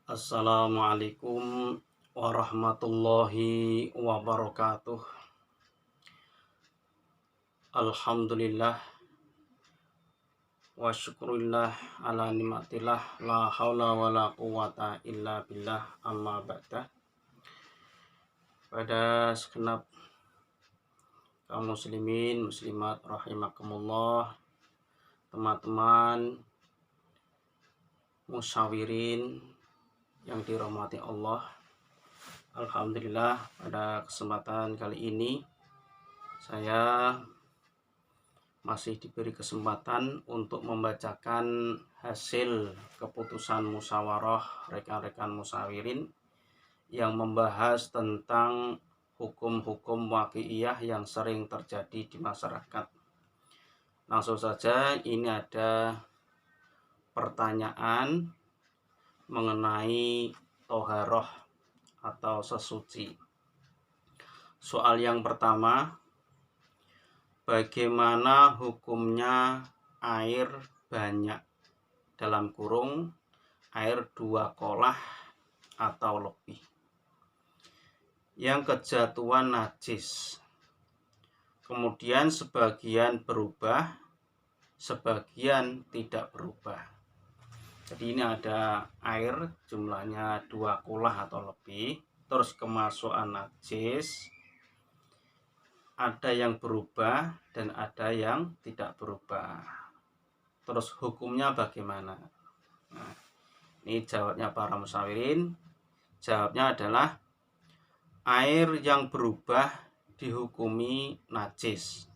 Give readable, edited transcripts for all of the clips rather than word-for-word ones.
Assalamualaikum warahmatullahi wabarakatuh. Alhamdulillah wa syukurillah ala nikmatillah la haula wala quwata illa billah amma ba'da. Pada segenap kaum muslimin muslimat rahimakumullah, teman-teman musyawirin yang dirahmati Allah. Alhamdulillah, pada kesempatan kali ini saya masih diberi kesempatan untuk membacakan hasil keputusan musyawarah rekan-rekan musyawirin yang membahas tentang hukum-hukum waqi'iyah yang sering terjadi di masyarakat. Langsung saja, ini ada pertanyaan mengenai toharoh atau sesuci. Soal yang pertama, bagaimana hukumnya air banyak, dalam kurung air 2 kolah atau lebih, yang kejatuhan najis, kemudian sebagian berubah, sebagian tidak berubah. Jadi ini ada air jumlahnya 2 kolah atau lebih, terus kemasukan najis, ada yang berubah dan ada yang tidak berubah. Terus hukumnya bagaimana? Nah, ini jawabnya para musyawirin. Jawabnya adalah air yang berubah dihukumi najis,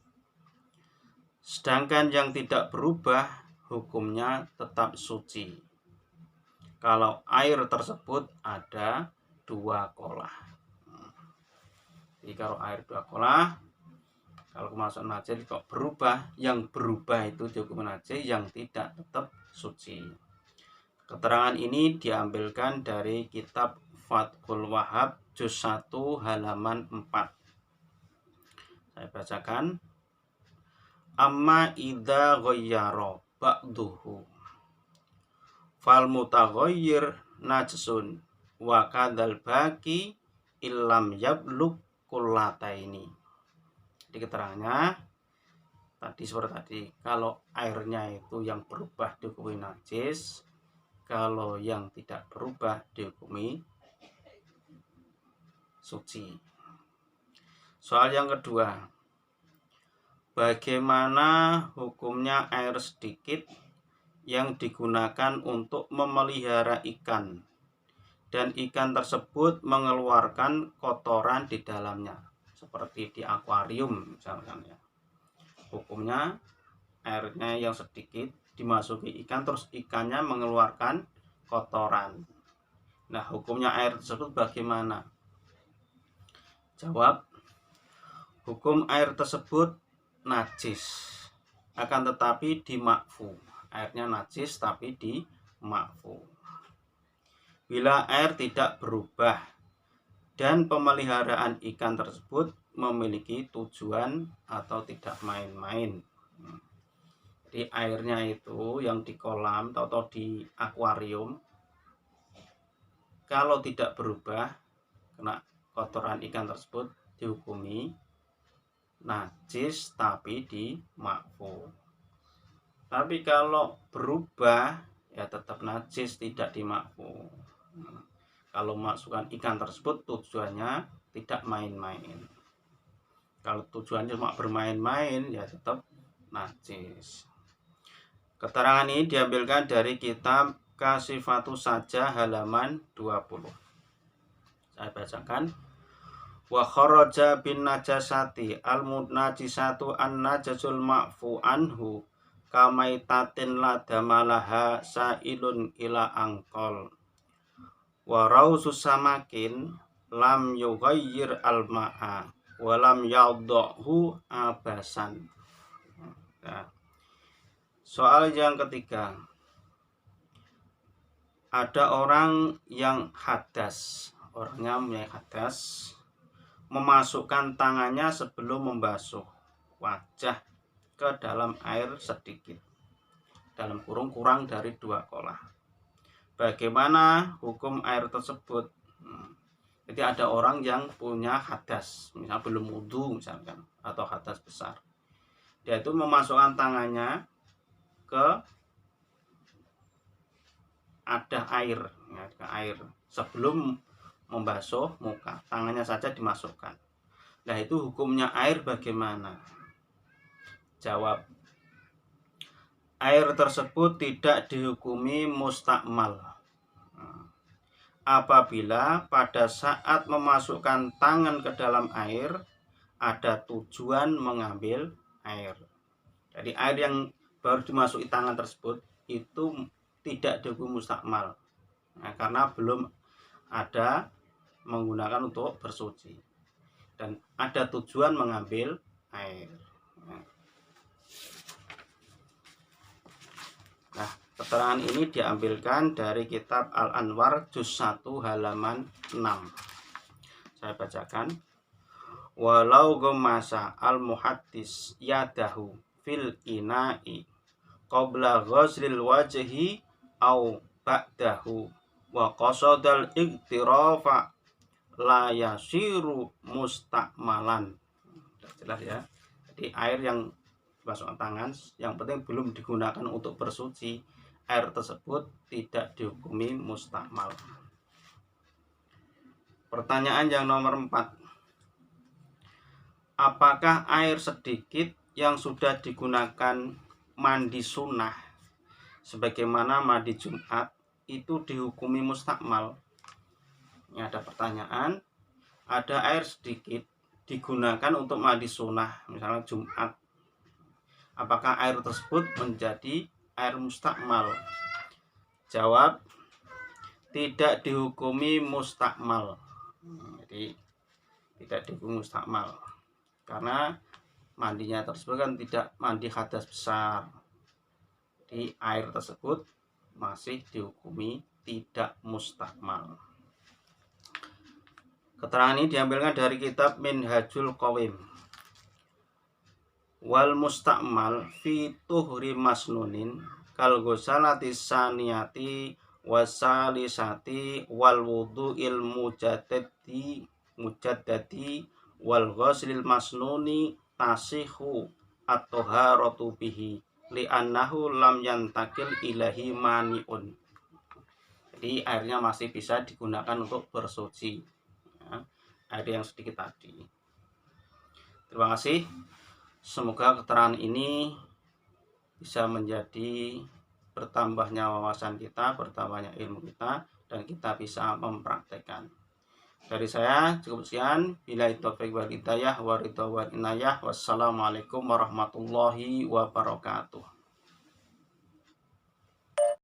sedangkan yang tidak berubah hukumnya tetap suci kalau air tersebut ada 2 kolah. Jadi kalau air 2 kolah, kalau kemasukan najis kok berubah, yang berubah itu dihukum najis, yang tidak tetap suci. Keterangan ini diambilkan dari kitab Fathul Wahhab juz 1 halaman 4. Saya bacakan. Amma idza ghayyara ba'duhu fal mutaghayyir najsun wa kadzal baqi illam yablugh kullataini. Di keterangannya tadi seperti tadi, kalau airnya itu yang berubah dihukumi najis, kalau yang tidak berubah dihukumi suci. Soal yang kedua, bagaimana hukumnya air sedikit yang digunakan untuk memelihara ikan dan ikan tersebut mengeluarkan kotoran di dalamnya, seperti di akuarium misalkan ya. Hukumnya airnya yang sedikit dimasuki ikan, terus ikannya mengeluarkan kotoran. Nah, hukumnya air tersebut bagaimana? Jawab, hukum air tersebut najis, akan tetapi dimakfu. Airnya najis tapi dimakfu. Bila air tidak berubah dan pemeliharaan ikan tersebut memiliki tujuan atau tidak main-main. Jadi airnya itu yang di kolam atau di akuarium, kalau tidak berubah kena kotoran ikan tersebut dihukumi najis tapi dimakfu. Tapi kalau berubah ya tetap najis, tidak dimakfu. Kalau masukkan ikan tersebut tujuannya tidak main-main. Kalau tujuannya cuma bermain-main ya tetap najis. Keterangan ini diambilkan dari kitab Kasifatus Saja halaman 20. Saya bacakan. Wa kharaja bin najasati al munajisatu an najasul ma'fu anhu kamaitatin la damalaha sa'ilun ila angkol wa rausus samakin lam yughayyir al ma'a wa lam yadhahu abasan. Nah, soal yang ketiga, ada orang yang hadas, orangnya punya hadas, memasukkan tangannya sebelum membasuh wajah ke dalam air sedikit, dalam kurung kurang dari 2 kolah. bagaimana hukum air tersebut. Jadi ada orang yang punya hadas, misalnya belum wudhu misalkan, atau hadas besar. Dia itu memasukkan tangannya ke ada air, ya, ke air sebelum membasuh muka, tangannya saja dimasukkan. Nah, itu hukumnya air bagaimana? Jawab, air tersebut tidak dihukumi mustakmal apabila pada saat memasukkan tangan ke dalam air ada tujuan mengambil air. Jadi air yang baru dimasuki tangan tersebut itu tidak dihukumi mustakmal, nah, karena belum ada menggunakan untuk bersuci dan ada tujuan mengambil air. Nah, keterangan ini diambilkan dari kitab Al-Anwar juz 1 halaman 6. Saya bacakan. Walau ghamasa al-muhaddis yadahu fil ina'i qabla ghazlil wajhi au ba'dahu wa qasadal iktirafa la yasiru mustakmalan. Jelas ya. Jadi air yang masukkan tangan yang penting belum digunakan untuk bersuci, air tersebut tidak dihukumi mustakmal. Pertanyaan yang nomor 4, apakah air sedikit yang sudah digunakan mandi sunnah sebagaimana mandi Jumat itu dihukumi mustakmal? Ini ada pertanyaan, ada air sedikit digunakan untuk mandi sunnah misalnya Jumat, apakah air tersebut menjadi air mustakmal? Jawab, tidak dihukumi mustakmal. Jadi tidak dihukumi mustakmal karena mandinya tersebut kan tidak mandi hadas besar. Jadi air tersebut masih dihukumi tidak mustakmal. Keterangan ini diambilkan dari kitab Minhajul Qawim. Wal mustakmal fi tuhri masnunin kal ghusalati saniyati wasalisati wal wudu'il mujaddadi wal ghuslil masnuni tasihu at-taharatu bihi li'annahu lam yantakil ilahi mani'un. Jadi airnya masih bisa digunakan untuk bersuci, ya, air yang sedikit tadi. Terima kasih. Semoga keterangan ini bisa menjadi bertambahnya wawasan kita, bertambahnya ilmu kita, dan kita bisa mempraktekkan. Dari saya cukup sekian. Billahi taufiq wal hidayah wa ridha wal inayah. Wassalamualaikum warahmatullahi wabarakatuh.